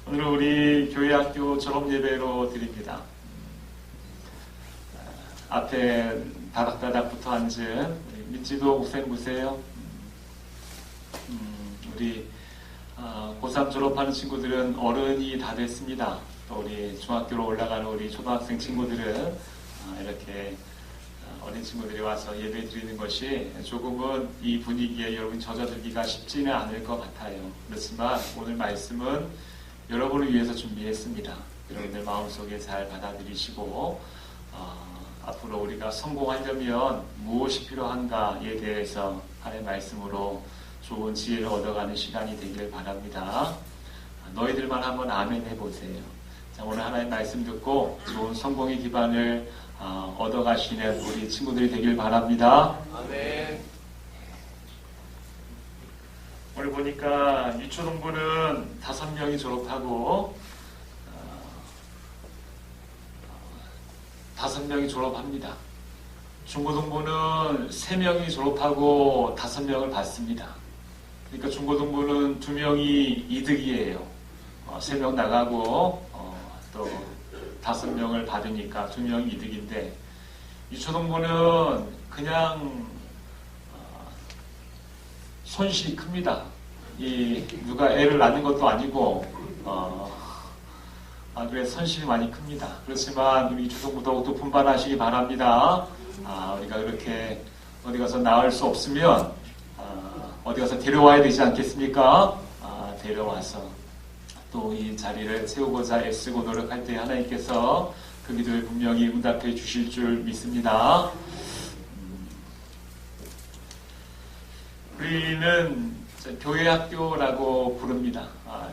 오늘 우리 교회학교 졸업예배로 드립니다. 앞에 다닥다닥 붙어 앉은 민지도 목사님 보세요. 우리 고3 졸업하는 친구들은 어른이 다 됐습니다. 또 우리 중학교로 올라가는 우리 초등학생 친구들은 이렇게 어린 친구들이 와서 예배 드리는 것이 조금은 이 분위기에 여러분 젖어들기가 쉽지는 않을 것 같아요. 그렇지만 오늘 말씀은 여러분을 위해서 준비했습니다. 여러분들 마음속에 잘 받아들이시고 앞으로 우리가 성공하려면 무엇이 필요한가에 대해서 하나님의 말씀으로 좋은 지혜를 얻어가는 시간이 되길 바랍니다. 너희들만 한번 아멘 해보세요. 자, 오늘 하나님의 말씀 듣고 좋은 성공의 기반을 얻어가시는 우리 친구들이 되길 바랍니다. 아멘. 오늘 보니까 유초동부는 5명이 졸업하고 5명이 졸업합니다. 중고등부는 3명이 졸업하고 5명을 받습니다. 그러니까 중고등부는 2명이 이득이에요. 3명 나가고 또 5명을 받으니까 2명이 이득인데, 유초등부는 그냥 손실이 큽니다. 누가 애를 낳는 것도 아니고 그래서 손실이 많이 큽니다. 그렇지만 우리 유초등부 더욱더 분발하시기 바랍니다. 우리가 그렇게 어디 가서 낳을 수 없으면 어디 가서 데려와야 되지 않겠습니까? 데려와서 또 이 자리를 세우고자 애쓰고 노력할 때 하나님께서 그 기도에 분명히 응답해 주실 줄 믿습니다. 우리는 교회학교라고 부릅니다.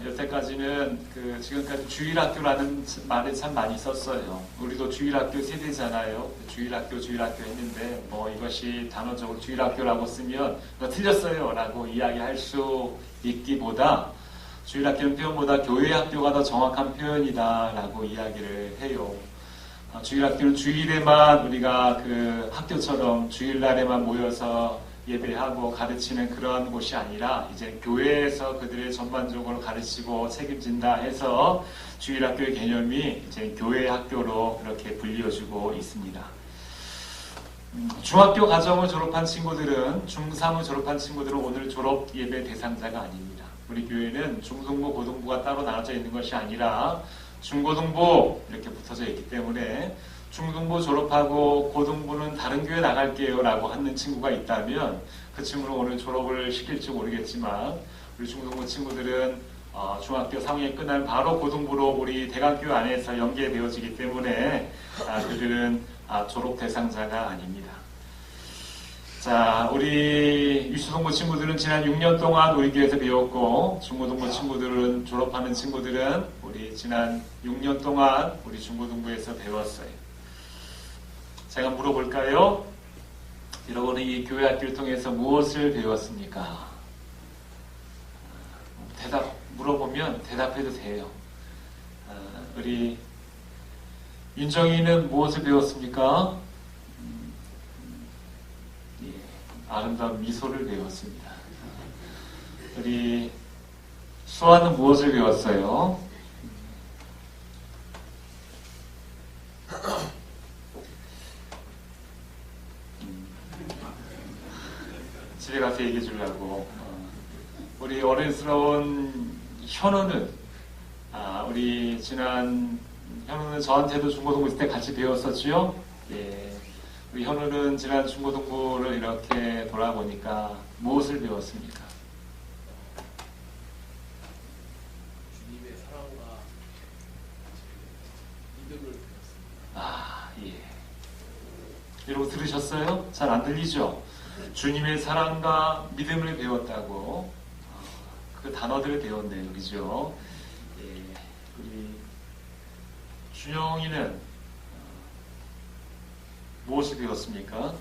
여태까지는 지금까지 주일학교라는 말을 참 많이 썼어요. 우리도 주일학교 세대잖아요. 주일학교 했는데 이것이 단어적으로 주일학교라고 쓰면 틀렸어요 라고 이야기할 수 있기보다, 주일학교는 표현보다 교회학교가 더 정확한 표현이다 라고 이야기를 해요. 주일학교는 주일에만 우리가 학교처럼 주일날에만 모여서 예배하고 가르치는 그런 곳이 아니라 이제 교회에서 그들을 전반적으로 가르치고 책임진다 해서 주일학교의 개념이 이제 교회학교로 그렇게 불려주고 있습니다. 중학교 과정을 졸업한 친구들은, 중3을 졸업한 친구들은 오늘 졸업 예배 대상자가 아닙니다. 우리 교회는 중등부, 고등부가 따로 나눠져 있는 것이 아니라 중고등부 이렇게 붙어져 있기 때문에 중등부 졸업하고 고등부는 다른 교회 나갈게요 라고 하는 친구가 있다면 그 친구는 오늘 졸업을 시킬지 모르겠지만, 우리 중등부 친구들은 중학교 3학년 끝나면 바로 고등부로 우리 대강교회 안에서 연계되어지기 때문에 그들은 졸업 대상자가 아닙니다. 자, 우리 유초등부 친구들은 지난 6년 동안 우리 교회에서 배웠고, 중고등부 친구들은, 졸업하는 친구들은 우리 지난 6년 동안 우리 중고등부에서 배웠어요. 제가 물어볼까요? 여러분은 이 교회학교를 통해서 무엇을 배웠습니까? 물어보면 대답해도 돼요. 우리 윤정이는 무엇을 배웠습니까? 아름다운 미소를 배웠습니다. 우리 수아는 무엇을 배웠어요? 집에 가서 얘기해 주려고. 우리 어른스러운 현우는, 우리 지난 현우는 저한테도 중고등부 있을 때 같이 배웠었지요? 예. 우리 현우는 지난 중고등부를 이렇게 돌아보니까 무엇을 배웠습니까? 주님의 사랑과 믿음을 배웠습니다. 예. 여러분 들으셨어요? 잘 안 들리죠? 주님의 사랑과 믿음을 배웠다고 그 단어들을 배웠네요. 그죠? 예. 우리 준영이는 무엇을 배웠습니까?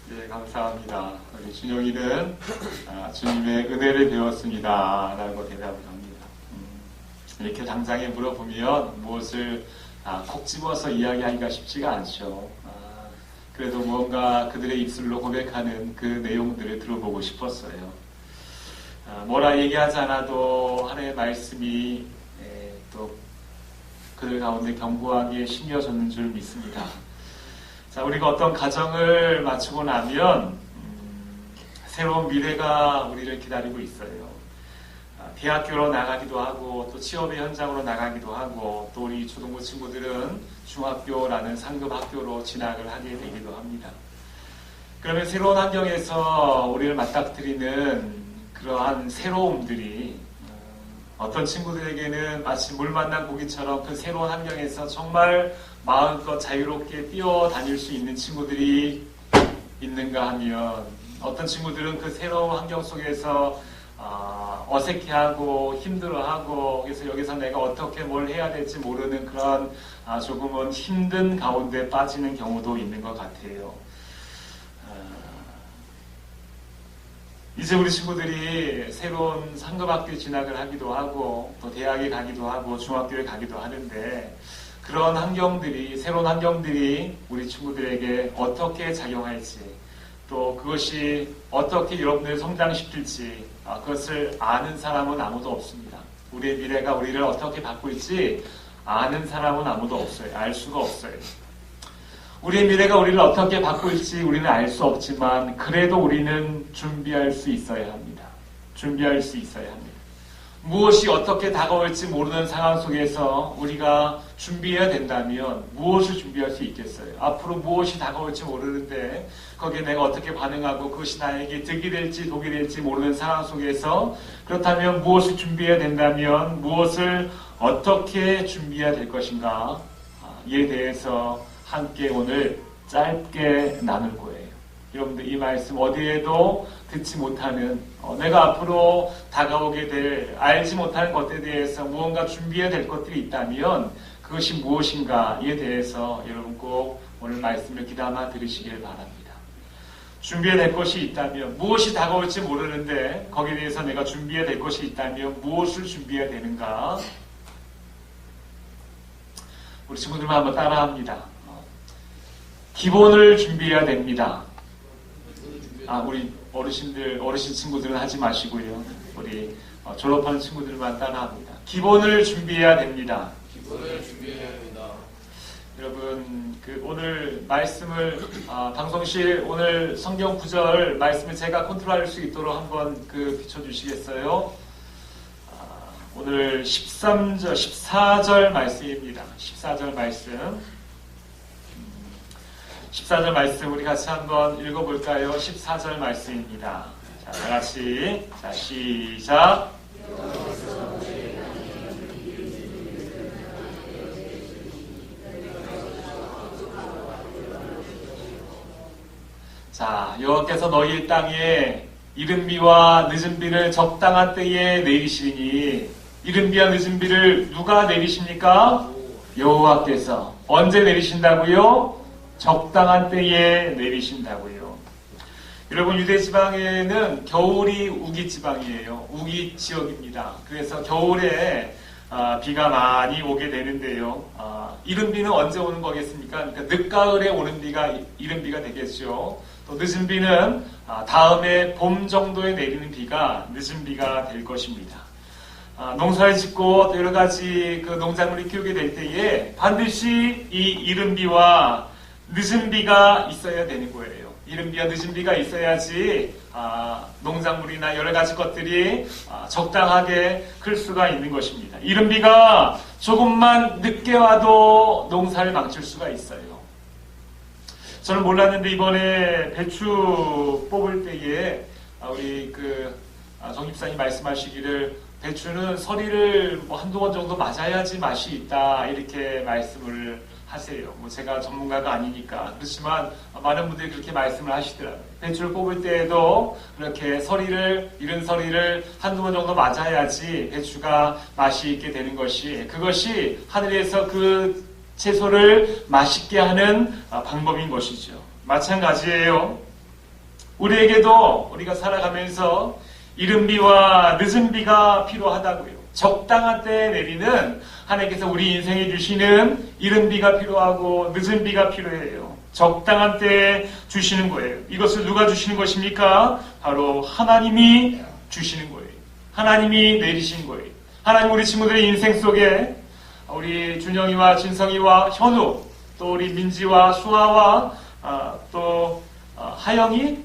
네, 감사합니다. 우리 준영이는 주님의 은혜를 배웠습니다 라고 대답을 합니다. 이렇게 당장에 물어보면 무엇을 콕 집어서 이야기하기가 쉽지가 않죠. 그래도 뭔가 그들의 입술로 고백하는 그 내용들을 들어보고 싶었어요. 뭐라 얘기하지 않아도 하나님의 말씀이 또 그들 가운데 견고하게 심겨졌는 줄 믿습니다. 자, 우리가 어떤 가정을 마치고 나면 새로운 미래가 우리를 기다리고 있어요. 대학교로 나가기도 하고 또 취업의 현장으로 나가기도 하고 또 우리 초등부 친구들은 중학교라는 상급 학교로 진학을 하게 되기도 합니다. 그러면 새로운 환경에서 우리를 맞닥뜨리는 그러한 새로움들이 어떤 친구들에게는 마치 물 만난 고기처럼 그 새로운 환경에서 정말 마음껏 자유롭게 뛰어다닐 수 있는 친구들이 있는가 하면 어떤 친구들은 그 새로운 환경 속에서 어색해하고 힘들어하고 그래서 여기서 내가 어떻게 뭘 해야 될지 모르는 그런 조금은 힘든 가운데 빠지는 경우도 있는 것 같아요. 이제 우리 친구들이 새로운 상급학교에 진학을 하기도 하고 또 대학에 가기도 하고 중학교에 가기도 하는데 그런 환경들이 새로운 환경들이 우리 친구들에게 어떻게 작용할지 또 그것이 어떻게 여러분들을 성장시킬지 그것을 아는 사람은 아무도 없습니다. 우리의 미래가 우리를 어떻게 바꿀지 아는 사람은 아무도 없어요. 알 수가 없어요. 우리의 미래가 우리를 어떻게 바꿀지 우리는 알 수 없지만 그래도 우리는 준비할 수 있어야 합니다. 준비할 수 있어야 합니다. 무엇이 어떻게 다가올지 모르는 상황 속에서 우리가 준비해야 된다면 무엇을 준비할 수 있겠어요? 앞으로 무엇이 다가올지 모르는데 거기에 내가 어떻게 반응하고 그것이 나에게 득이 될지 독이 될지 모르는 상황 속에서 그렇다면 무엇을 준비해야 된다면 무엇을 어떻게 준비해야 될 것인가 이에 대해서 함께 오늘 짧게 나눌 거예요. 여러분들 이 말씀 어디에도 듣지 못하는 내가 앞으로 다가오게 될 알지 못하는 것에 대해서 무언가 준비해야 될 것들이 있다면 그것이 무엇인가에 대해서 여러분 꼭 오늘 말씀을 귀담아 들으시길 바랍니다. 준비해야 될 것이 있다면 무엇이 다가올지 모르는데 거기에 대해서 내가 준비해야 될 것이 있다면 무엇을 준비해야 되는가? 우리 친구들만 한번 따라합니다. 기본을 준비해야 됩니다. 우리 어르신 친구들은 하지 마시고요. 우리 졸업하는 친구들만 따라합니다. 기본을 준비해야 됩니다. 기본을 준비해야 합니다. 여러분, 오늘 말씀을 방송실 오늘 성경 구절 말씀을 제가 컨트롤할 수 있도록 한번 비춰주시겠어요? 오늘 13절, 14절 말씀입니다. 14절 말씀. 14절 말씀 우리 같이 한번 읽어볼까요? 14절 말씀입니다. 자, 다 같이. 자, 시작. 자, 여호와께서 너희 땅에 이른 비와 늦은 비를 적당한 때에 내리시니 이른 비와 늦은 비를 누가 내리십니까? 여호와께서. 언제 내리신다고요? 적당한 때에 내리신다고요. 여러분 유대 지방에는 겨울이 우기 지방이에요. 우기 지역입니다. 그래서 겨울에 비가 많이 오게 되는데요. 이른 비는 언제 오는 거겠습니까? 그러니까 늦가을에 오는 비가 이른 비가 되겠죠. 또 늦은 비는 다음에 봄 정도에 내리는 비가 늦은 비가 될 것입니다. 농사를 짓고 또 여러 가지 농작물을 키우게 될 때에 반드시 이 이른 비와 늦은 비가 있어야 되는 거예요. 이른 비와 늦은 비가 있어야지 농작물이나 여러 가지 것들이 적당하게 클 수가 있는 것입니다. 이른 비가 조금만 늦게 와도 농사를 망칠 수가 있어요. 저는 몰랐는데 이번에 배추 뽑을 때에 우리 정 집사님 말씀하시기를 배추는 서리를 한두 번 정도 맞아야지 맛이 있다 이렇게 말씀을 하세요. 제가 전문가가 아니니까. 그렇지만 많은 분들이 그렇게 말씀을 하시더라고요. 배추를 뽑을 때에도 그렇게 이른 서리를 한두 번 정도 맞아야지 배추가 맛이 있게 되는 그것이 하늘에서 그 채소를 맛있게 하는 방법인 것이죠. 마찬가지예요. 우리에게도 우리가 살아가면서 이른 비와 늦은 비가 필요하다고요. 적당한 때에 내리는 하나님께서 우리 인생에 주시는 이른 비가 필요하고 늦은 비가 필요해요. 적당한 때에 주시는 거예요. 이것을 누가 주시는 것입니까? 바로 하나님이 주시는 거예요. 하나님이 내리신 거예요. 하나님 우리 친구들의 인생 속에 우리 준영이와 진성이와 현우, 또 우리 민지와 수아와 또 하영이,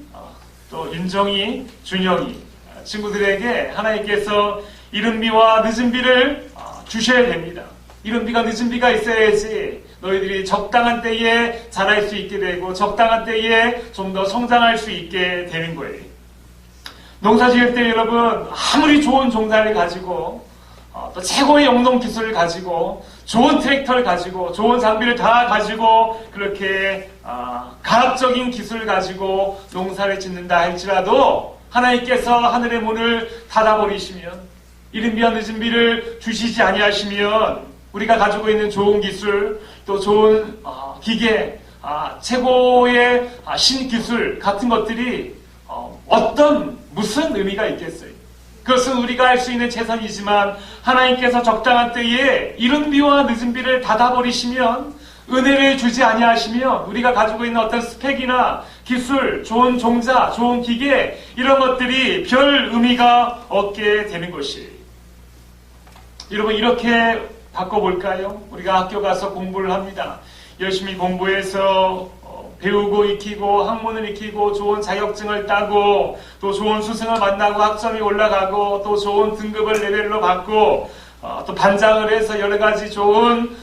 또 윤정이, 준영이 친구들에게 하나님께서 이른 비와 늦은 비를 주셔야 됩니다. 이른 비가 늦은 비가 있어야지 너희들이 적당한 때에 자랄 수 있게 되고 적당한 때에 좀 더 성장할 수 있게 되는 거예요. 농사 지을 때 여러분 아무리 좋은 종자를 가지고 또 최고의 영농 기술을 가지고 좋은 트랙터를 가지고 좋은 장비를 다 가지고 그렇게 과학적인 기술을 가지고 농사를 짓는다 할지라도 하나님께서 하늘의 문을 닫아버리시면 이른 비와 늦은 비를 주시지 아니하시면 우리가 가지고 있는 좋은 기술 또 좋은 기계 최고의 신기술 같은 것들이 무슨 의미가 있겠어요? 그것은 우리가 할 수 있는 최선이지만 하나님께서 적당한 때에 이른 비와 늦은 비를 닫아버리시면 은혜를 주지 아니하시면 우리가 가지고 있는 어떤 스펙이나 기술, 좋은 종자, 좋은 기계 이런 것들이 별 의미가 없게 되는 것이에요. 여러분 이렇게 바꿔볼까요? 우리가 학교 가서 공부를 합니다. 열심히 공부해서 배우고 익히고 학문을 익히고 좋은 자격증을 따고 또 좋은 스승을 만나고 학점이 올라가고 또 좋은 등급을 레벨로 받고 또 반장을 해서 여러 가지 좋은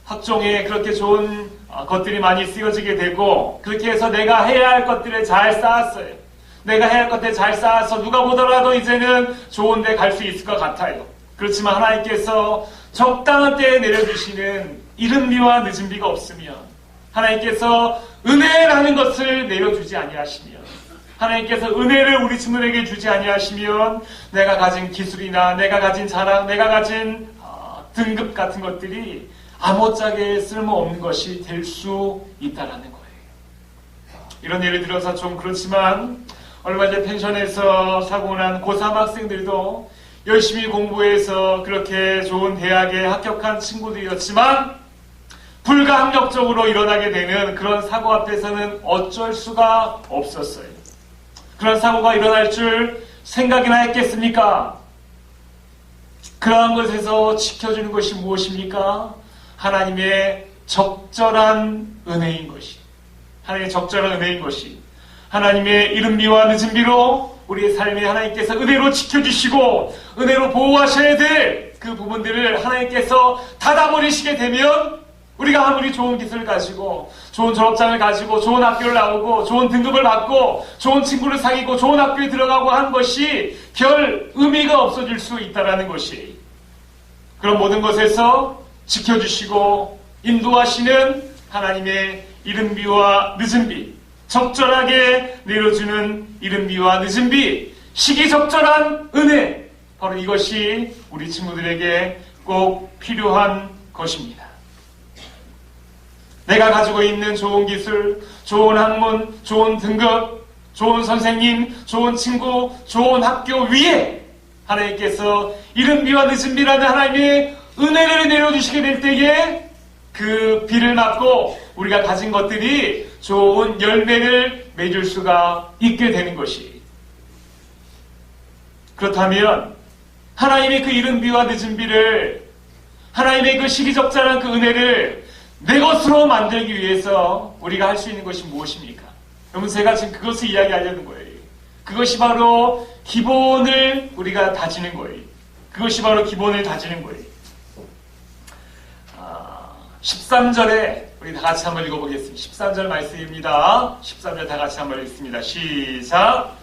학종에 그렇게 좋은 것들이 많이 쓰여지게 되고 그렇게 해서 내가 해야 할 것들을 잘 쌓았어요. 내가 해야 할 것들을 잘 쌓아서 누가 보더라도 이제는 좋은 데 갈 수 있을 것 같아요. 그렇지만 하나님께서 적당한 때에 내려주시는 이른 비와 늦은 비가 없으면 하나님께서 은혜라는 것을 내려주지 아니하시면 하나님께서 은혜를 우리 친구에게 주지 아니하시면 내가 가진 기술이나 내가 가진 자랑, 내가 가진 등급 같은 것들이 아무짝에 쓸모없는 것이 될 수 있다라는 거예요. 이런 예를 들어서 좀 그렇지만 얼마 전에 펜션에서 사고 난 고3 학생들도 열심히 공부해서 그렇게 좋은 대학에 합격한 친구들이었지만 불가항력적으로 일어나게 되는 그런 사고 앞에서는 어쩔 수가 없었어요. 그런 사고가 일어날 줄 생각이나 했겠습니까? 그러한 것에서 지켜주는 것이 무엇입니까? 하나님의 적절한 은혜인 것이. 하나님의 적절한 은혜인 것이. 하나님의 이른 비와 늦은 비로 우리의 삶에 하나님께서 은혜로 지켜주시고 은혜로 보호하셔야 될 그 부분들을 하나님께서 닫아버리시게 되면 우리가 아무리 좋은 기술을 가지고 좋은 졸업장을 가지고 좋은 학교를 나오고 좋은 등급을 받고 좋은 친구를 사귀고 좋은 학교에 들어가고 한 것이 별 의미가 없어질 수 있다는 것이 그런 모든 것에서 지켜주시고 인도하시는 하나님의 이른 비와 늦은 비 적절하게 내려주는 이른 비와 늦은 비 시기적절한 은혜 바로 이것이 우리 친구들에게 꼭 필요한 것입니다. 내가 가지고 있는 좋은 기술, 좋은 학문, 좋은 등급, 좋은 선생님, 좋은 친구, 좋은 학교 위에 하나님께서 이른 비와 늦은 비라는 하나님의 은혜를 내려주시게 될 때에 그 비를 맞고 우리가 가진 것들이 좋은 열매를 맺을 수가 있게 되는 것이. 그렇다면 하나님의 그 이른 비와 늦은 비를 하나님의 그 시기적절한 그 은혜를 내 것으로 만들기 위해서 우리가 할 수 있는 것이 무엇입니까? 여러분 제가 지금 그것을 이야기하려는 거예요. 그것이 바로 기본을 우리가 다지는 거예요. 그것이 바로 기본을 다지는 거예요. 13절에 우리 다 같이 한번 읽어보겠습니다. 13절 말씀입니다. 13절 다 같이 한번 읽습니다. 시작.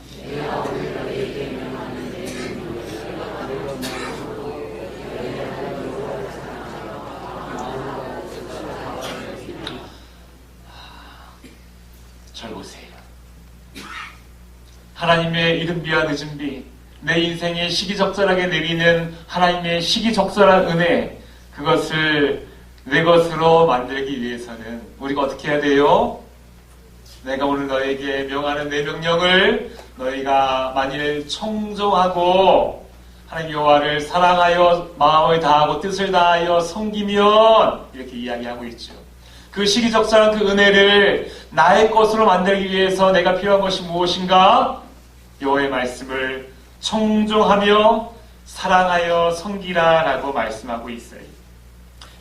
잘 보세요. 하나님의 이른 비와 늦은 비, 내 인생에 시기적절하게 내리는 하나님의 시기적절한 은혜, 그것을 내 것으로 만들기 위해서는 우리가 어떻게 해야 돼요? 내가 오늘 너에게 명하는 내 명령을 너희가 만일 청종하고 하나님 여호와를 사랑하여 마음을 다하고 뜻을 다하여 섬기면 이렇게 이야기하고 있죠. 그 시기적절한 그 은혜를 나의 것으로 만들기 위해서 내가 필요한 것이 무엇인가? 여호와의 말씀을 청종하며 사랑하여 섬기라 라고 말씀하고 있어요.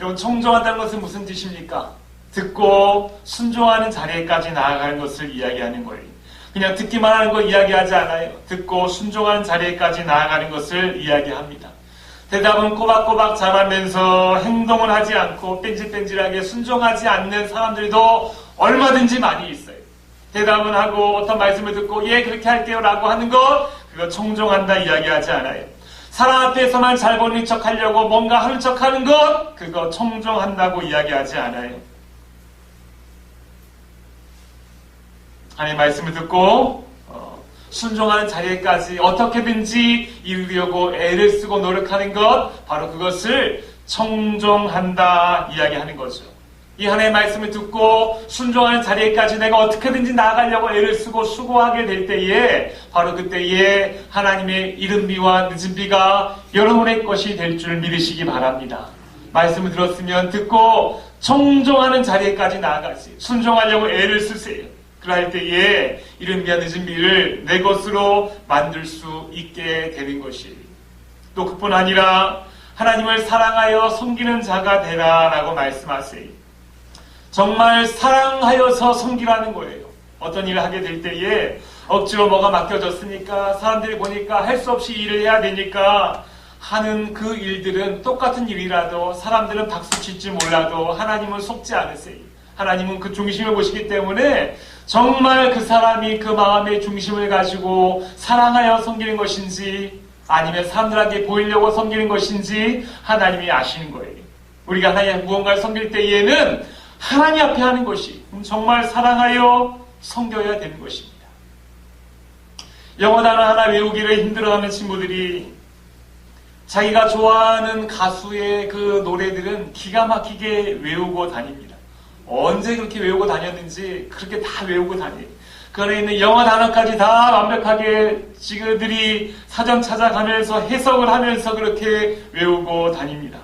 여러분, 청종한다는 것은 무슨 뜻입니까? 듣고 순종하는 자리에까지 나아가는 것을 이야기하는 거예요. 그냥 듣기만 하는 거 이야기하지 않아요. 듣고 순종하는 자리에까지 나아가는 것을 이야기합니다. 대답은 꼬박꼬박 잘하면서 행동을 하지 않고 뺀질뺀질하게 순종하지 않는 사람들도 얼마든지 많이 있어요. 대답은 하고 어떤 말씀을 듣고 예 그렇게 할게요 라고 하는 것, 그거 청종한다 이야기하지 않아요. 사람 앞에서만 잘 보는 척 하려고 뭔가 하는 척 하는 것, 그거 청종한다고 이야기하지 않아요. 하나님의 말씀을 듣고 순종하는 자리에까지 어떻게든지 이루려고 애를 쓰고 노력하는 것, 바로 그것을 청종한다 이야기하는 거죠. 이 하나님의 말씀을 듣고 순종하는 자리에까지 내가 어떻게든지 나아가려고 애를 쓰고 수고하게 될 때에 바로 그때에 하나님의 이른 비와 늦은 비가 여러분의 것이 될 줄 믿으시기 바랍니다. 말씀을 들었으면 듣고 청종하는 자리에까지 나아가지 순종하려고 애를 쓰세요. 그럴 때에 이른 비와 늦은 비를 내 것으로 만들 수 있게 되는 것이, 또 그뿐 아니라 하나님을 사랑하여 섬기는 자가 되라 라고 말씀하세요. 정말 사랑하여서 섬기라는 거예요. 어떤 일을 하게 될 때에 억지로 뭐가 맡겨졌으니까 사람들이 보니까 할 수 없이 일을 해야 되니까 하는 그 일들은 똑같은 일이라도 사람들은 박수칠지 몰라도 하나님은 속지 않으세요. 하나님은 그 중심을 보시기 때문에 정말 그 사람이 그 마음의 중심을 가지고 사랑하여 섬기는 것인지 아니면 사람들에게 보이려고 섬기는 것인지 하나님이 아시는 거예요. 우리가 하나님 무언가를 섬길 때에는 하나님 앞에 하는 것이 정말 사랑하여 섬겨야 되는 것입니다. 영어 단어 하나 외우기를 힘들어하는 친구들이 자기가 좋아하는 가수의 그 노래들은 기가 막히게 외우고 다닙니다. 언제 그렇게 외우고 다녔는지 그렇게 다 외우고 다녀요. 그 안에 있는 영어 단어까지 다 완벽하게 지그들이 사전 찾아가면서 해석을 하면서 그렇게 외우고 다닙니다.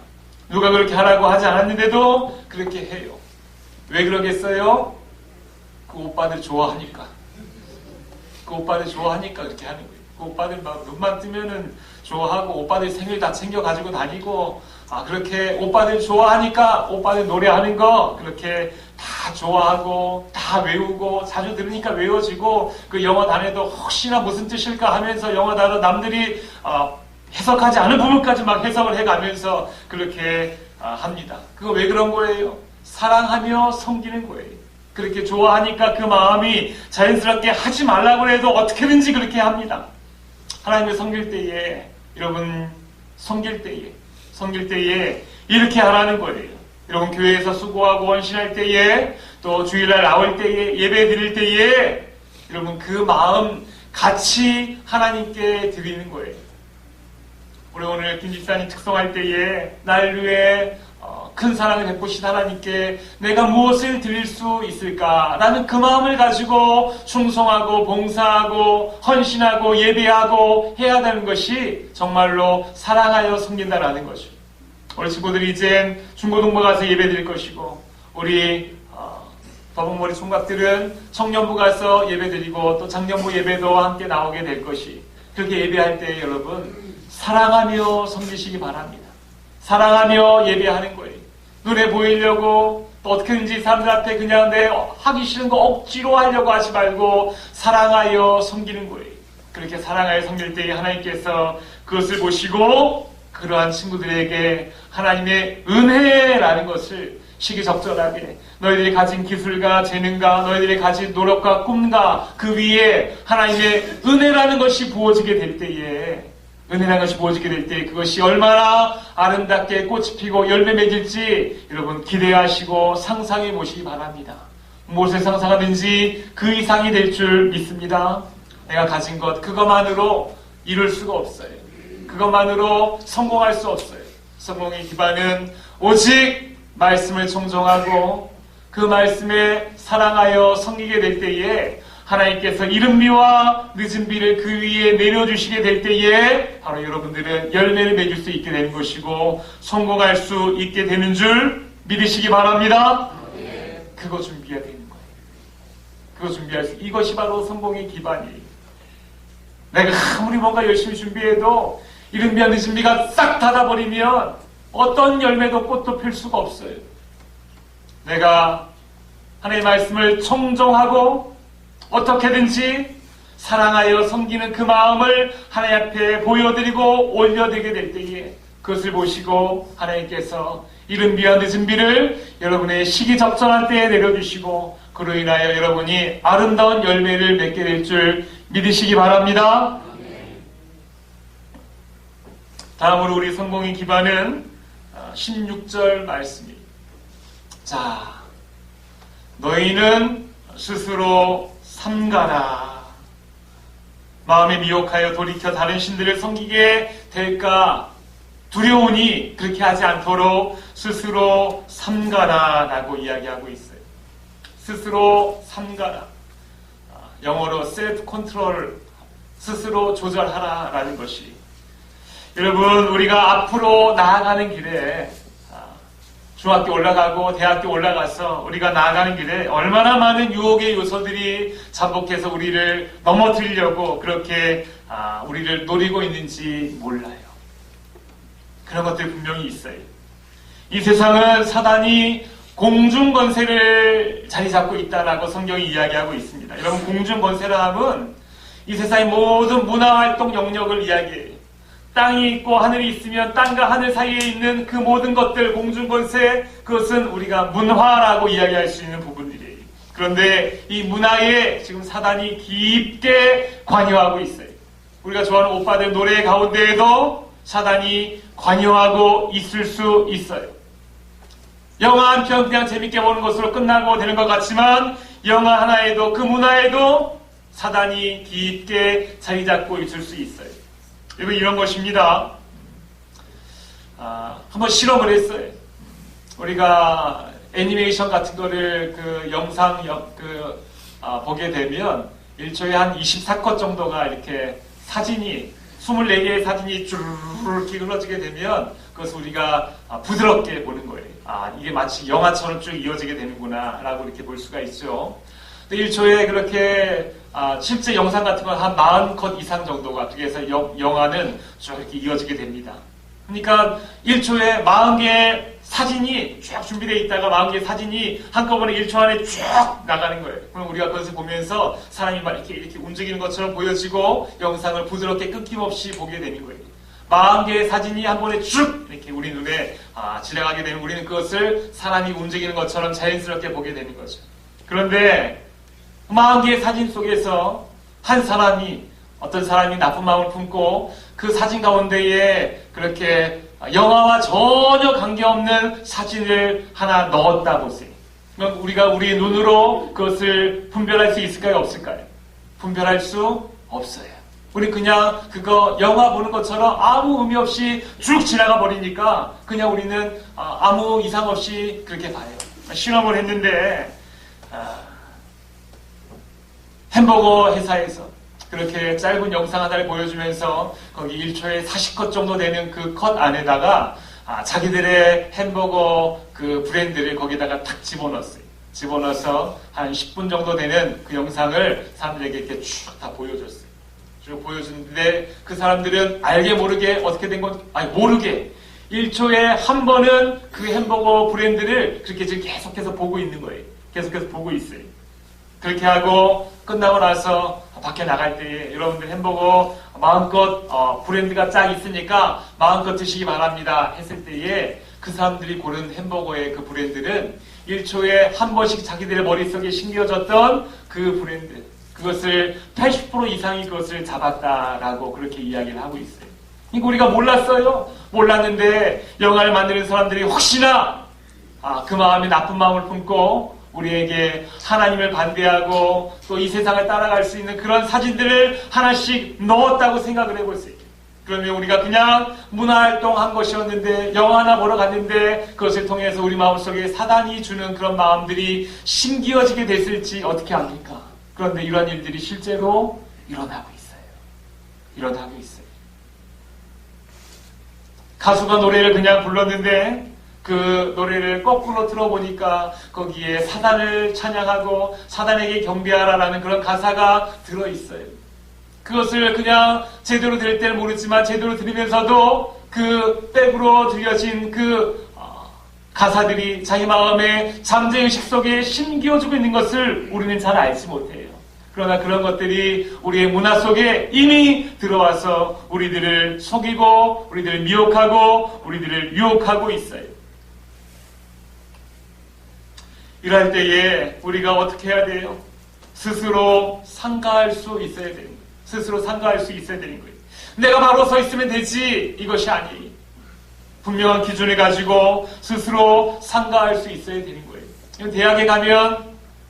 누가 그렇게 하라고 하지 않았는데도 그렇게 해요. 왜 그러겠어요? 그 오빠들 좋아하니까. 그 오빠들 좋아하니까 그렇게 하는 거예요. 그 오빠들 막 눈만 뜨면은 좋아하고 오빠들 생일 다 챙겨가지고 다니고 그렇게 오빠들 좋아하니까 오빠들 노래하는 거 그렇게 다 좋아하고 다 외우고 자주 들으니까 외워지고 그 영어 단어도 혹시나 무슨 뜻일까 하면서 영어 단어 남들이 해석하지 않은 부분까지 막 해석을 해가면서 그렇게 합니다. 그거 왜 그런 거예요? 사랑하며 섬기는 거예요. 그렇게 좋아하니까 그 마음이 자연스럽게 하지 말라고 해도 어떻게든지 그렇게 합니다. 하나님을 섬길 때에 여러분 섬길 때에 이렇게 하라는 거예요. 여러분 교회에서 수고하고 헌신할 때에 또 주일날 나올 때에 예배 드릴 때에 여러분 그 마음 같이 하나님께 드리는 거예요. 우리 오늘 김 집사님 특성할 때에 날 위해 큰 사랑을 베푸신 하나님께 내가 무엇을 드릴 수 있을까라는 그 마음을 가지고 충성하고 봉사하고 헌신하고 예배하고 해야 되는 것이 정말로 사랑하여 섬긴다라는 거죠. 우리 친구들이 이제 중고등부 가서 예배 드릴 것이고 우리 더벅머리 총각들은 청년부 가서 예배 드리고 또 장년부 예배도 함께 나오게 될 것이, 그렇게 예배할 때 여러분 사랑하며 섬기시기 바랍니다. 사랑하며 예배하는 거예요. 눈에 보이려고 또 어떻게든지 사람들 앞에 그냥 내 하기 싫은 거 억지로 하려고 하지 말고 사랑하여 섬기는 거예요. 그렇게 사랑하여 섬길 때 하나님께서 그것을 보시고 그러한 친구들에게 하나님의 은혜라는 것을 시기적절하게 너희들이 가진 기술과 재능과 너희들이 가진 노력과 꿈과 그 위에 하나님의 은혜라는 것이 부어지게 될 때에, 은혜라는 것이 부어지게 될 때 그것이 얼마나 아름답게 꽃이 피고 열매 맺을지 여러분 기대하시고 상상해 보시기 바랍니다. 무엇을 상상하든지 그 이상이 될 줄 믿습니다. 내가 가진 것 그것만으로 이룰 수가 없어요. 그것만으로 성공할 수 없어요. 성공의 기반은 오직 말씀을 청종하고 그 말씀에 사랑하여 섬기게 될 때에 하나님께서 이른 비와 늦은 비를 그 위에 내려주시게 될 때에 바로 여러분들은 열매를 맺을 수 있게 되는 것이고 성공할 수 있게 되는 줄 믿으시기 바랍니다. 그거 준비해야 되는 거예요. 그거 준비할 수, 이것이 바로 성공의 기반이에요. 내가 아무리 뭔가 열심히 준비해도 이른 비와 늦은 비가 싹 닫아버리면 어떤 열매도 꽃도 필 수가 없어요. 내가 하나님의 말씀을 청종하고 어떻게든지 사랑하여 섬기는 그 마음을 하나님 앞에 보여드리고 올려드리게 될 때에 그것을 보시고 하나님께서 이른 비와 늦은 비를 여러분의 시기 적절한 때에 내려주시고 그로 인하여 여러분이 아름다운 열매를 맺게 될 줄 믿으시기 바랍니다. 다음으로 우리 성공의 기반은 16절 말씀입니다. 자, 너희는 스스로 삼가라. 마음에 미혹하여 돌이켜 다른 신들을 섬기게 될까 두려우니 그렇게 하지 않도록 스스로 삼가라 라고 이야기하고 있어요. 스스로 삼가라. 영어로 self control, 스스로 조절하라 라는 것이, 여러분 우리가 앞으로 나아가는 길에 중학교 올라가고 대학교 올라가서 우리가 나아가는 길에 얼마나 많은 유혹의 요소들이 잠복해서 우리를 넘어뜨리려고 그렇게 우리를 노리고 있는지 몰라요. 그런 것들이 분명히 있어요. 이 세상은 사단이 공중권세를 자리 잡고 있다라고 성경이 이야기하고 있습니다. 여러분, 공중권세라 함은 이 세상의 모든 문화활동 영역을 이야기해요. 땅이 있고 하늘이 있으면 땅과 하늘 사이에 있는 그 모든 것들, 공중권세, 그것은 우리가 문화라고 이야기할 수 있는 부분들이에요. 그런데 이 문화에 지금 사단이 깊게 관여하고 있어요. 우리가 좋아하는 오빠들 노래 가운데에도 사단이 관여하고 있을 수 있어요. 영화 한 편 그냥 재밌게 보는 것으로 끝나고 되는 것 같지만 영화 하나에도 그 문화에도 사단이 깊게 자리 잡고 있을 수 있어요. 여러분, 이런 것입니다. 한번 실험을 했어요. 우리가 애니메이션 같은 거를 그 영상 보게 되면 일초에 한 24컷 정도가 이렇게 사진이 24개의 사진이 쭈르르 흘러지게 되면 그것을 우리가 부드럽게 보는 거예요. 이게 마치 영화처럼 쭉 이어지게 되는구나 라고 이렇게 볼 수가 있죠. 1초에 그렇게 실제 영상 같은 건 한 40컷 이상 정도가, 그래서 영화는 쭉 이렇게 이어지게 됩니다. 그러니까 1초에 40개의 사진이 쭉 준비되어 있다가 40개의 사진이 한꺼번에 1초 안에 쭉 나가는 거예요. 그럼 우리가 그것을 보면서 사람이 막 이렇게 움직이는 것처럼 보여지고 영상을 부드럽게 끊김없이 보게 되는 거예요. 40개의 사진이 한 번에 쭉 이렇게 우리 눈에 지나가게 되면 우리는 그것을 사람이 움직이는 것처럼 자연스럽게 보게 되는 거죠. 그런데 40개의 사진 속에서 한 사람이, 어떤 사람이 나쁜 마음을 품고 그 사진 가운데에 그렇게 영화와 전혀 관계없는 사진을 하나 넣었다 보세요. 그럼 우리가 우리의 눈으로 그것을 분별할 수 있을까요? 없을까요? 분별할 수 없어요. 우리 그냥 그거 영화 보는 것처럼 아무 의미 없이 쭉 지나가 버리니까 그냥 우리는 아무 이상 없이 그렇게 봐요. 실험을 했는데 햄버거 회사에서 그렇게 짧은 영상 하나를 보여주면서 거기 1초에 40컷 정도 되는 그 컷 안에다가 자기들의 햄버거 그 브랜드를 거기다가 탁 집어넣었어요. 집어넣어서 한 10분 정도 되는 그 영상을 사람들에게 이렇게 쭉 다 보여줬어요. 쭉 보여주는데 그 사람들은 알게 모르게 어떻게 된 건, 모르게 1초에 한 번은 그 햄버거 브랜드를 그렇게 지금 계속해서 보고 있는 거예요. 계속해서 보고 있어요. 그렇게 하고 끝나고 나서 밖에 나갈 때에 여러분들 햄버거 마음껏 브랜드가 쫙 있으니까 마음껏 드시기 바랍니다 했을 때에 그 사람들이 고른 햄버거의 그 브랜드는 1초에 한 번씩 자기들의 머릿속에 심겨졌던 그 브랜드, 그것을 80% 이상이 그것을 잡았다라고 그렇게 이야기를 하고 있어요. 이거 우리가 몰랐어요. 몰랐는데 영화를 만드는 사람들이 혹시나 그 마음에 나쁜 마음을 품고 우리에게 하나님을 반대하고 또 이 세상을 따라갈 수 있는 그런 사진들을 하나씩 넣었다고 생각을 해보세요. 그러면 우리가 그냥 문화활동 한 것이었는데, 영화 하나 보러 갔는데 그것을 통해서 우리 마음속에 사단이 주는 그런 마음들이 심기어지게 됐을지 어떻게 합니까? 그런데 이런 일들이 실제로 일어나고 있어요. 일어나고 있어요. 가수가 노래를 그냥 불렀는데 그 노래를 거꾸로 들어보니까 거기에 사단을 찬양하고 사단에게 경배하라라는 그런 가사가 들어있어요. 그것을 그냥 제대로 들을 때는 모르지만 제대로 들으면서도 그 백으로 들려진 그 가사들이 자기 마음의 잠재의식 속에 심기어주고 있는 것을 우리는 잘 알지 못해요. 그러나 그런 것들이 우리의 문화 속에 이미 들어와서 우리들을 속이고 우리들을 미혹하고 우리들을 유혹하고 있어요. 이럴 때에 우리가 어떻게 해야 돼요? 스스로 상가할 수 있어야 되는 거예요. 스스로 상가할 수 있어야 되는 거예요. 내가 바로 서 있으면 되지, 이것이 아니에요. 분명한 기준을 가지고 스스로 상가할 수 있어야 되는 거예요. 대학에 가면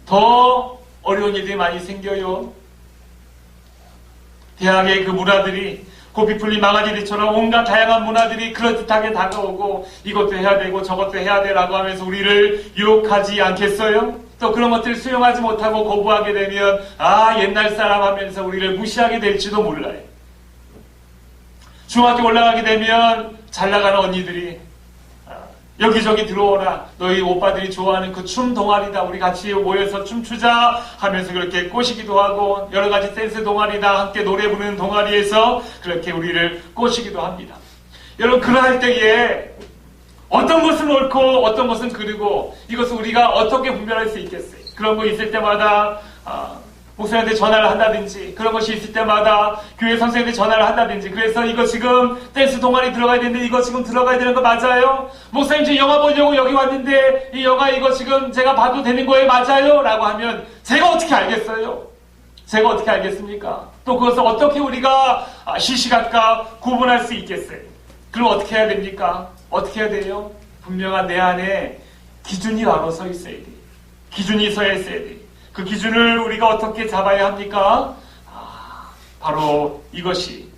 더 어려운 일들이 많이 생겨요. 대학의 그 문화들이 고삐 풀린 망아지들처럼 온갖 다양한 문화들이 그럴듯하게 다가오고 이것도 해야 되고 저것도 해야 되라고 하면서 우리를 유혹하지 않겠어요? 또 그런 것들을 수용하지 못하고 거부하게 되면 옛날 사람 하면서 우리를 무시하게 될지도 몰라요. 중학교 올라가게 되면 잘 나가는 언니들이 여기저기 들어오라. 너희 오빠들이 좋아하는 그 춤 동아리다. 우리 같이 모여서 춤추자 하면서 그렇게 꼬시기도 하고 여러 가지 댄스 동아리다. 함께 노래 부르는 동아리에서 그렇게 우리를 꼬시기도 합니다. 여러분 그러할 때에 어떤 것은 옳고 어떤 것은 그르고 이것을 우리가 어떻게 분별할 수 있겠어요? 그런 거 있을 때마다 목사님한테 전화를 한다든지 그런 것이 있을 때마다 교회 선생님한테 전화를 한다든지 그래서 이거 지금 댄스 동아리 들어가야 되는데 이거 지금 들어가야 되는 거 맞아요? 목사님 지금 영화 보려고 여기 왔는데 이 영화 이거 지금 제가 봐도 되는 거예요? 맞아요? 라고 하면 제가 어떻게 알겠어요? 제가 어떻게 알겠습니까? 또 그것을 어떻게 우리가 시시각각 구분할 수 있겠어요? 그럼 어떻게 해야 됩니까? 어떻게 해야 돼요? 분명한 내 안에 기준이 바로 서 있어야 돼요. 기준이 서 있어야 돼요. 그 기준을 우리가 어떻게 잡아야 합니까? 바로 이것이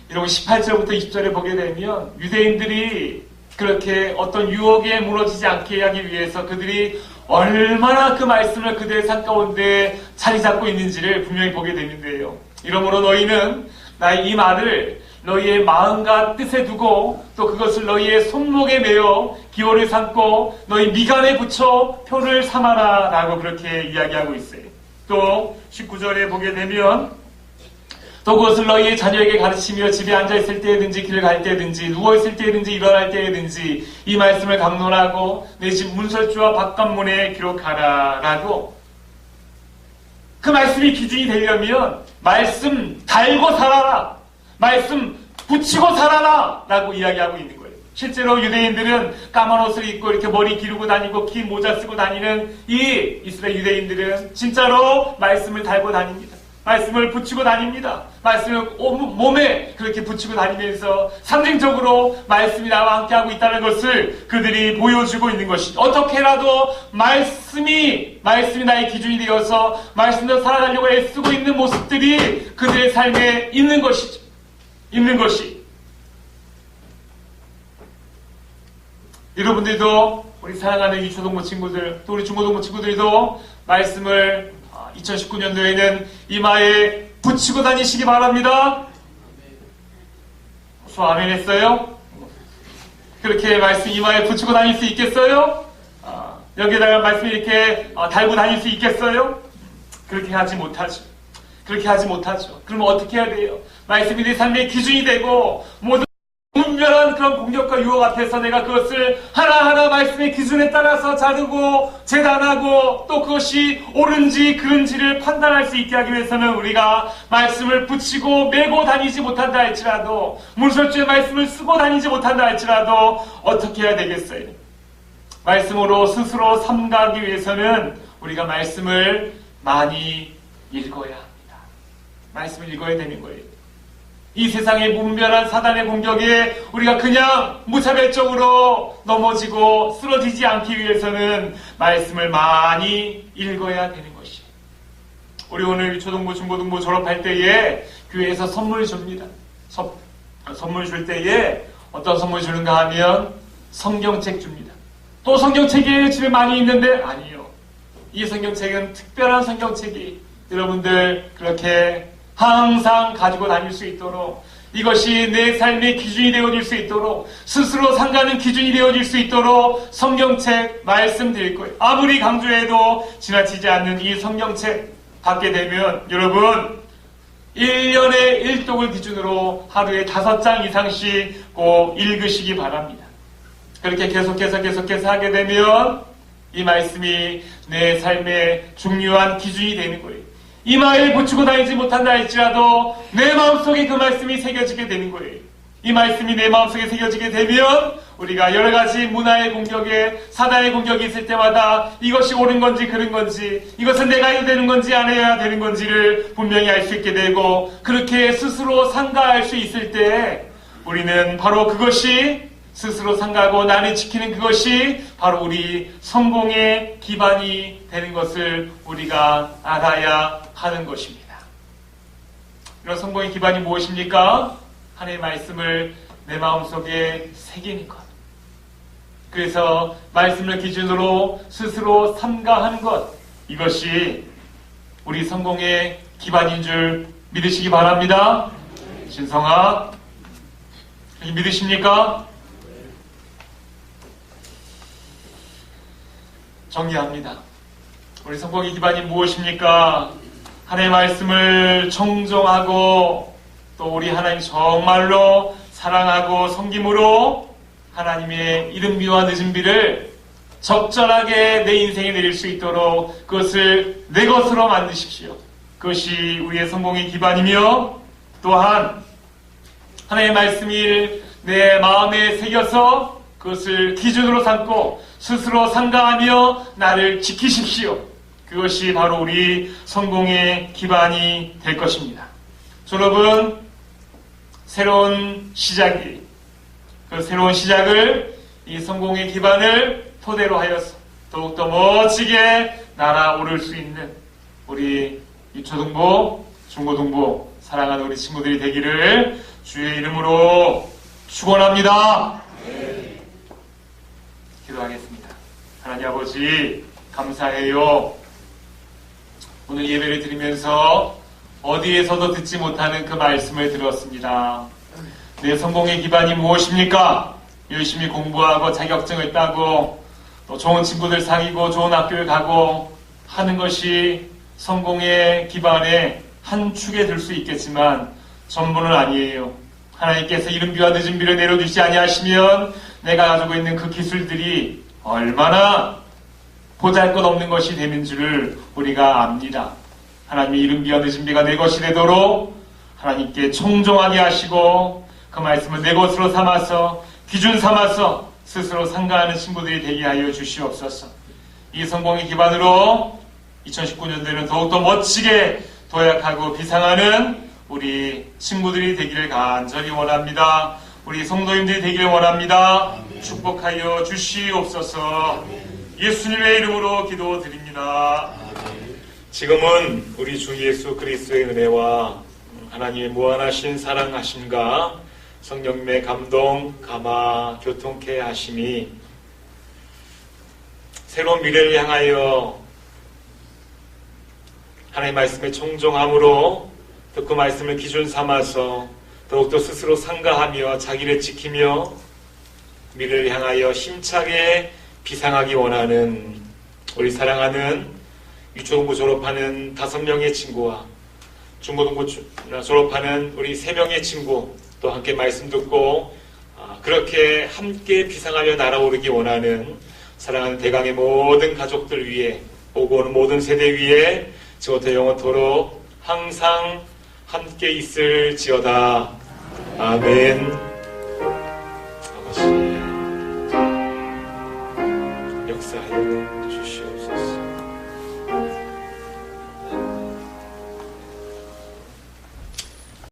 여러분 18절부터 20절에 보게 되면 유대인들이 그렇게 어떤 유혹에 무너지지 않게 하기 위해서 그들이 얼마나 그 말씀을 그들의 삶 가운데 자리 잡고 있는지를 분명히 보게 되는데요. 이러므로 너희는 나의 이 말을 너희의 마음과 뜻에 두고 또 그것을 너희의 손목에 매어 기호를 삼고 너희 미간에 붙여 표를 삼아라 라고 그렇게 이야기하고 있어요. 또 19절에 보게 되면 또 그것을 너희의 자녀에게 가르치며 집에 앉아있을 때든지 길을 갈 때든지 누워있을 때든지 일어날 때든지 이 말씀을 강론하고 내 집 문설주와 바깥문에 기록하라 라고 그 말씀이 기준이 되려면 말씀 달고 살아라. 말씀 붙이고 살아라! 라고 이야기하고 있는 거예요. 실제로 유대인들은 까만 옷을 입고 이렇게 머리 기르고 다니고 긴 모자 쓰고 다니는 이 이스라엘 유대인들은 진짜로 말씀을 달고 다닙니다. 말씀을 붙이고 다닙니다. 말씀을 몸에 그렇게 붙이고 다니면서 상징적으로 말씀이 나와 함께하고 있다는 것을 그들이 보여주고 있는 것이죠. 어떻게라도 말씀이 나의 기준이 되어서 말씀대로 살아가려고 애쓰고 있는 모습들이 그들의 삶에 있는 것이죠. 있는 것이 여러분들도 우리 사랑하는 유초동부 친구들 또 우리 중고동부 친구들도 말씀을 2019년도에는 이마에 붙이고 다니시기 바랍니다. 아멘 했어요? 그렇게 말씀 이마에 붙이고 다닐 수 있겠어요? 여기에다가 말씀 이렇게 달고 다닐 수 있겠어요? 그렇게 하지 못하죠. 그렇게 하지 못하죠. 그러면 어떻게 해야 돼요? 말씀이 내 삶의 기준이 되고 모든 분별한 그런 공격과 유혹 앞에서 내가 그것을 하나하나 말씀의 기준에 따라서 자르고 재단하고 또 그것이 옳은지 그른지를 판단할 수 있게 하기 위해서는 우리가 말씀을 붙이고 메고 다니지 못한다 할지라도 문설주의 말씀을 쓰고 다니지 못한다 할지라도 어떻게 해야 되겠어요? 말씀으로 스스로 삼가하기 위해서는 우리가 말씀을 많이 읽어야 합니다. 말씀을 읽어야 되는 거예요. 이 세상의 무분별한 사단의 공격에 우리가 그냥 무차별적으로 넘어지고 쓰러지지 않기 위해서는 말씀을 많이 읽어야 되는 것이에요. 우리 오늘 초등부, 중고등부 졸업할 때에 교회에서 선물 줍니다. 선물 줄 때에 어떤 선물 주는가 하면 성경책 줍니다. 또 성경책이 집에 많이 있는데 아니요. 이 성경책은 특별한 성경책이 여러분들 그렇게 항상 가지고 다닐 수 있도록, 이것이 내 삶의 기준이 되어질 수 있도록, 스스로 상가하는 기준이 되어질 수 있도록 성경책 말씀드릴 거예요. 아무리 강조해도 지나치지 않는 이 성경책 받게 되면 여러분 1년에 1독을 기준으로 하루에 5장 이상씩 꼭 읽으시기 바랍니다. 그렇게 계속해서 하게 되면 이 말씀이 내 삶의 중요한 기준이 되는 거예요. 이마에 붙이고 다니지 못한다 할지라도 내 마음속에 그 말씀이 새겨지게 되는 거예요. 이 말씀이 내 마음속에 새겨지게 되면 우리가 여러 가지 문화의 공격에, 사단의 공격이 있을 때마다 이것이 옳은 건지 그른 건지, 이것은 내가 해야 되는 건지 안 해야 되는 건지를 분명히 알 수 있게 되고, 그렇게 스스로 상가할 수 있을 때 우리는 바로 그것이, 스스로 상가하고 나를 지키는 그것이 바로 우리 성공의 기반이 되는 것을 우리가 알아야 하는 것입니다. 이런 성공의 기반이 무엇입니까? 하나님의 말씀을 내 마음속에 새기는 것. 그래서 말씀을 기준으로 스스로 삼가하는 것, 이것이 우리 성공의 기반인 줄 믿으시기 바랍니다. 신성아, 믿으십니까? 정리합니다. 우리 성공의 기반이 무엇입니까? 하나님의 말씀을 청종하고 또 우리 하나님 정말로 사랑하고 섬김으로 하나님의 이른 비와 늦은 비를 적절하게 내 인생에 내릴 수 있도록 그것을 내 것으로 만드십시오. 그것이 우리의 성공의 기반이며, 또한 하나님의 말씀을 내 마음에 새겨서 그것을 기준으로 삼고 스스로 상가하며 나를 지키십시오. 그것이 바로 우리 성공의 기반이 될 것입니다. 여러분, 새로운 시작이, 그 새로운 시작을, 이 성공의 기반을 토대로 하여서 더욱더 멋지게 날아오를 수 있는 우리 유초등부, 중고등부 사랑하는 우리 친구들이 되기를 주의 이름으로 축원합니다. 기도하겠습니다. 하나님 아버지, 감사해요. 오늘 예배를 드리면서 어디에서도 듣지 못하는 그 말씀을 들었습니다. 내 성공의 기반이 무엇입니까? 열심히 공부하고 자격증을 따고 또 좋은 친구들 사귀고 좋은 학교에 가고 하는 것이 성공의 기반의 한 축에 들 수 있겠지만 전부는 아니에요. 하나님께서 이른 비와 늦은 비를 내려주시지 아니하시면 내가 가지고 있는 그 기술들이 얼마나 보잘것없는 것이 되는 줄을 우리가 압니다. 하나님이 이른 비와 늦은 비가 내 것이 되도록 하나님께 청종하게 하시고 그 말씀을 내 것으로 삼아서 기준 삼아서 스스로 상가하는 친구들이 되게 하여 주시옵소서. 이 성공의 기반으로 2019년도에는 더욱더 멋지게 도약하고 비상하는 우리 친구들이 되기를 간절히 원합니다. 우리 성도님들이 되기를 원합니다. 축복하여 주시옵소서. 예수님의 이름으로 기도드립니다. 지금은 우리 주 예수 그리스도의 은혜와 하나님의 무한하신 사랑하심과 성령님의 감동, 감화, 교통케 하심이 새로운 미래를 향하여 하나님의 말씀에 청종함으로 또 그 말씀을 기준 삼아서 더욱더 스스로 상가하며 자기를 지키며 미래를 향하여 힘차게 비상하기 원하는 우리 사랑하는 유초등부 졸업하는 5명의 친구와 중고등부 졸업하는 우리 3명의 친구 또 함께 말씀 듣고 그렇게 함께 비상하며 날아오르기 원하는 사랑하는 대강의 모든 가족들 위에 오고 오는 모든 세대 위에 지금부터 영원토록 항상 함께 있을지어다. 아멘.